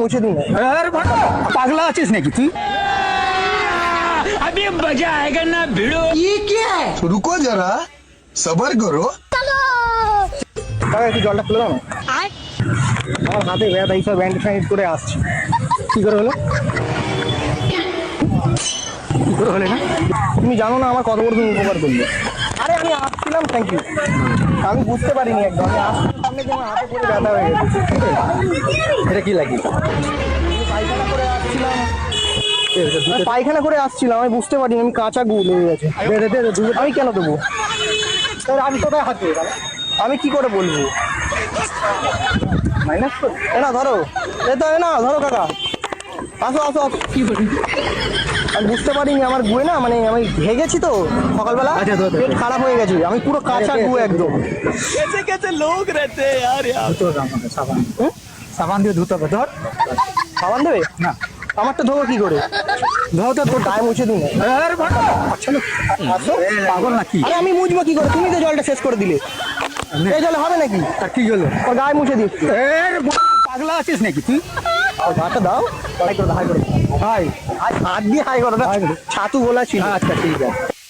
মুছে দিন। পাগলা আছিস নাকি তুই? अभी मजा आएगा ना भिड़ो। रुको जरा सबर करो। কাকা একটু জলটা খুলে দাও না। আমার হাতে ব্যথা, এইসব ব্যান্ড ফ্যান্ড করে আসছি। কি করে হলো? কি করে হলে না? তুমি জানো না আমার কত বড় তুমি উপকার করলে। আরে আমি আসছিলাম, থ্যাংক ইউ। আমি বুঝতে পারিনি একদম, আমি আসছিলাম সামনে যে আমার হাতে পড়ে ব্যথা হয়ে গেছে। এটা কি লাগিয়ে? পায়খানা করে আসছিলাম, পায়খানা করে আসছিলাম, আমি বুঝতে পারিনি আমি কাঁচা গু লেগে গেছে। আমি কেন দেবো? আমি কোথায় হাত দিয়ে গেলাম? আমি কি করে বলবো? মাইনাস তো এ না ধরো, এ তো এ না ধরো কাকা, আসো আসো আসো। কি করি? আমি বুঝতে পারিনি আমার গুয়ে না, মানে আমি ভেগেছি তো সকালবেলা, আচ্ছা, ধর, ধর। পেট খারাপ হয়ে গেছে, আমি পুরো কাঁচা গু একদম। कैसे कैसे लोग रहते हैं यार यहाँ। ধুতে হবে আমাকে, সাবান সাবান দিয়ে ধুতে হবে। ধর সাবান দেবে? না, আমারটা ধোবো কি করে? ধর তো তোর গায়ে মুছে দিন। আচ্ছা না, আসো। পাগল নাকি? আরে আমি মুছবো কি করে? তুমি তো জলটা শেষ করে দিলে, এই জলে হবে নাকি? তা কি হলো? ওর গায়ে মুছে দিচ্ছি। পাগলা আছিস নাকি তুই? হাতটা দাও, হাই করে দাও, হাই করে দাও। ভাই হাত দিয়ে হাই করো না, ছাতু বলা ছিল। আচ্ছা ঠিক আছে।